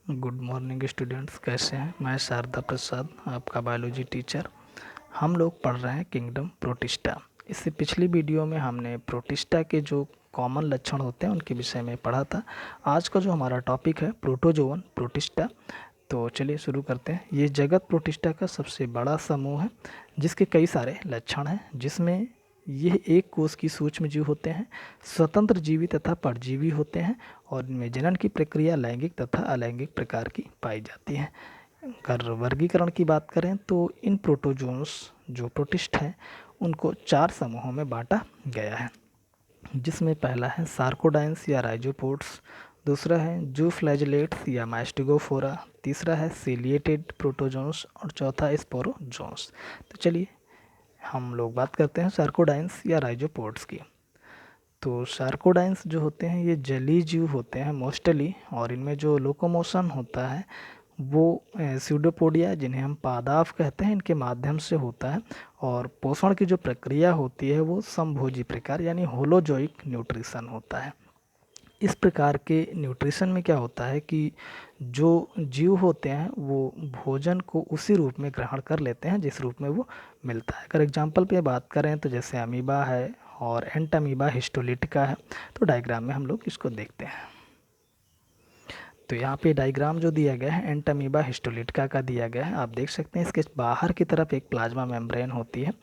Good morning students, कैसे हैं। मैं शारदा प्रसाद, आपका बायोलॉजी टीचर। हम लोग पढ़ रहे हैं किंगडम प्रोटिस्टा। इससे पिछली वीडियो में हमने प्रोटिस्टा के जो कॉमन लक्षण होते हैं उनके विषय में पढ़ा था। आज का जो हमारा टॉपिक है प्रोटोजोवन प्रोटिस्टा। तो चलिए शुरू करते हैं। ये जगत प्रोटिस्टा का सबसे बड़ा समूह है जिसके कई सारे लक्षण हैं, जिसमें यह एक कोष की सूक्ष्म जीव होते हैं, स्वतंत्र जीवी तथा परजीवी होते हैं और इनमें जनन की प्रक्रिया लैंगिक तथा अलैंगिक प्रकार की पाई जाती है। अगर वर्गीकरण की बात करें तो इन प्रोटोजोन्स जो प्रोटिस्ट हैं उनको 4 समूहों में बांटा गया है, जिसमें पहला है सार्कोडाइन्स या राइजोपोड्स, दूसरा है जूफ्लैजिलेट्स या मास्टिगोफोरा, तीसरा है सीलिएटेड प्रोटोजोन्स और चौथा स्पोरोजोन्स। तो चलिए हम लोग बात करते हैं सार्कोडाइन्स या राइजोपोड्स की। तो सार्कोडाइन्स जो होते हैं ये जलीय जीव होते हैं मोस्टली, और इनमें जो लोकोमोशन होता है वो स्यूडोपोडिया, जिन्हें हम पादाप कहते हैं, इनके माध्यम से होता है। और पोषण की जो प्रक्रिया होती है वो समभोजी प्रकार यानी होलोजोइक न्यूट्रिशन होता है। इस प्रकार के न्यूट्रिशन में क्या होता है कि जो जीव होते हैं वो भोजन को उसी रूप में ग्रहण कर लेते हैं जिस रूप में वो मिलता है। अगर एग्जाम्पल पे बात करें तो जैसे अमीबा है और एंटामीबा हिस्टोलिटिका है। तो डायग्राम में हम लोग इसको देखते हैं। तो यहाँ पे डायग्राम जो दिया गया है एंटामीबा हिस्टोलिटिका का दिया गया है। आप देख सकते हैं इसके बाहर की तरफ एक प्लाज्मा मेम्ब्रेन होती है,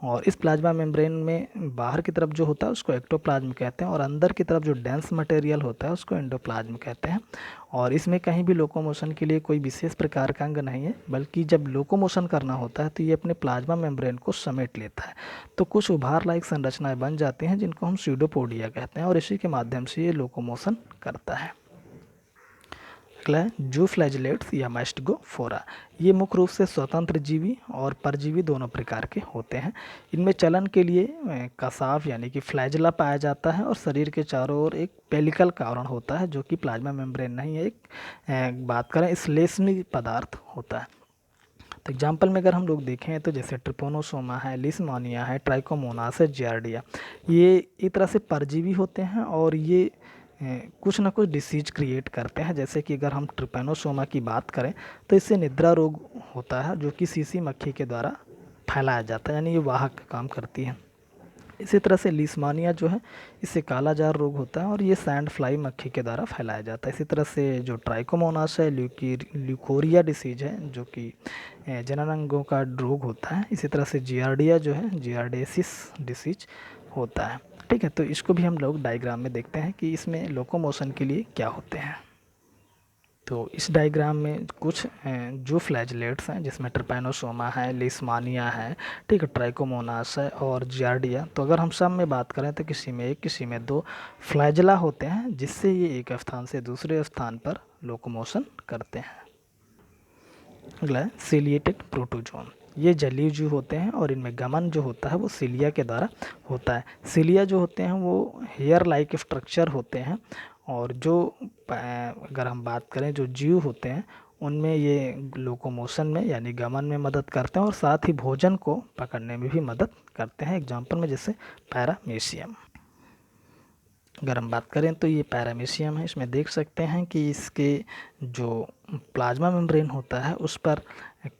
और इस प्लाज्मा मेम्ब्रेन में बाहर की तरफ जो होता है उसको एक्टोप्लाज्म कहते हैं, और अंदर की तरफ जो डेंस मटेरियल होता है उसको एंडोप्लाज्म कहते हैं। और इसमें कहीं भी लोकोमोशन के लिए कोई विशेष प्रकार का अंग नहीं है, बल्कि जब लोकोमोशन करना होता है तो ये अपने प्लाज्मा मेम्ब्रेन को समेट लेता है। तो कुछ उभार लाइक संरचनाएं बन जाती हैं जिनको हम स्यूडोपोडिया कहते हैं, और इसी के माध्यम से ये लोकोमोशन करता है। अगला है जूफ्लैजिलेट्स या मास्टिगोफोरा। ये मुख्य रूप से स्वतंत्र जीवी और परजीवी दोनों प्रकार के होते हैं। इनमें चलन के लिए कसाव यानी कि फ्लैजला पाया जाता है, और शरीर के चारों ओर एक पेलिकल आवरण होता है जो कि प्लाज्मा मेम्ब्रेन नहीं है, एक बात करें श्लेष्मी पदार्थ होता है। तो एग्जाम्पल में अगर हम लोग देखें तो जैसे ट्रिपोनोसोमा है, लिस्मानिया है, ट्राइकोमोनास है, जियार्डिया, ये एक तरह से परजीवी होते हैं और ये कुछ ना कुछ डिसीज क्रिएट करते हैं। जैसे कि अगर हम ट्रिपेनोसोमा की बात करें तो इससे निद्रा रोग होता है जो कि सीसी मक्खी के द्वारा फैलाया जाता है, यानी ये वाहक का काम करती है। इसी तरह से लिस्मानिया जो है इससे काला जार रोग होता है और ये सैंड फ्लाई मक्खी के द्वारा फैलाया जाता है। इसी तरह से जो ट्राइकोमोनास है ल्यूकोरिया डिसीज है जो कि जननांगों का रोग होता है। इसी तरह से जियार्डिया जो है जियार्डेसिस डिसीज होता है। ठीक है, तो इसको भी हम लोग डायग्राम में देखते हैं कि इसमें लोकोमोशन के लिए क्या होते हैं। तो इस डायग्राम में कुछ जो फ्लैजिलेट्स हैं जिसमें ट्रिपैनोसोमा है, लिस्मानिया है, ठीक है, ट्राइकोमोनास है और जियार्डिया। तो अगर हम सब में बात करें तो किसी में एक, किसी में 2 फ्लैजला होते हैं जिससे ये एक स्थान से दूसरे स्थान पर लोकोमोशन करते हैं। अगला है सीलिएटेड प्रोटोजोन। ये जलीय जीव होते हैं और इनमें गमन जो होता है वो सीलिया के द्वारा होता है। सीलिया जो होते हैं वो हेयर लाइक स्ट्रक्चर होते हैं, और जो अगर हम बात करें जो जीव होते हैं उनमें ये लोकोमोशन में यानी गमन में मदद करते हैं और साथ ही भोजन को पकड़ने में भी मदद करते हैं। एग्जाम्पल में जैसे पैरामीशियम। अगर हम बात करें तो ये पैरामीशियम है। इसमें देख सकते हैं कि इसके जो प्लाज्मा मेम्ब्रेन होता है उस पर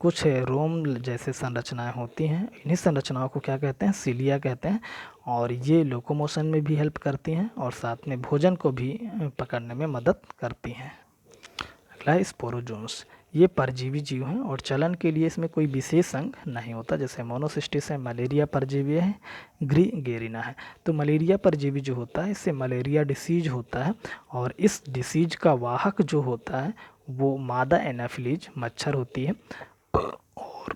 कुछ रोम जैसे संरचनाएं होती हैं। इन्हीं संरचनाओं को क्या कहते हैं, सीलिया कहते हैं, और ये लोकोमोशन में भी हेल्प करती हैं और साथ में भोजन को भी पकड़ने में मदद करती हैं। अगला है स्पोरोजोन्स। ये परजीवी जीव हैं और चलन के लिए इसमें कोई विशेष अंग नहीं होता। जैसे मोनोसिस्टिस है, मलेरिया परजीवी है, ग्रीगेरिना है। तो मलेरिया परजीवी जो होता है इससे मलेरिया डिसीज होता है, और इस डिसीज का वाहक जो होता है वो मादा एनाफिलीज मच्छर होती है। और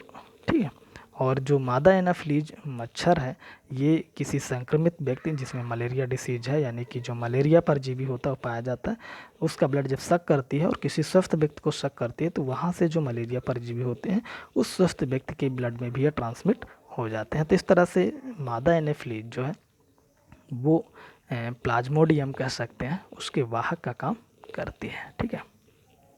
ठीक है, और जो मादा एनाफिलीज मच्छर है ये किसी संक्रमित व्यक्ति जिसमें मलेरिया डिसीज है यानी कि जो मलेरिया परजीवी होता है पाया जाता है, उसका ब्लड जब सक करती है और किसी स्वस्थ व्यक्ति को सक करती है तो वहाँ से जो मलेरिया परजीवी होते हैं उस स्वस्थ व्यक्ति के ब्लड में भी ये ट्रांसमिट हो जाते हैं। तो इस तरह से मादा एनाफिलीज जो है वो प्लाज्मोडियम कह सकते हैं, उसके वाहक का काम करती है। ठीक है।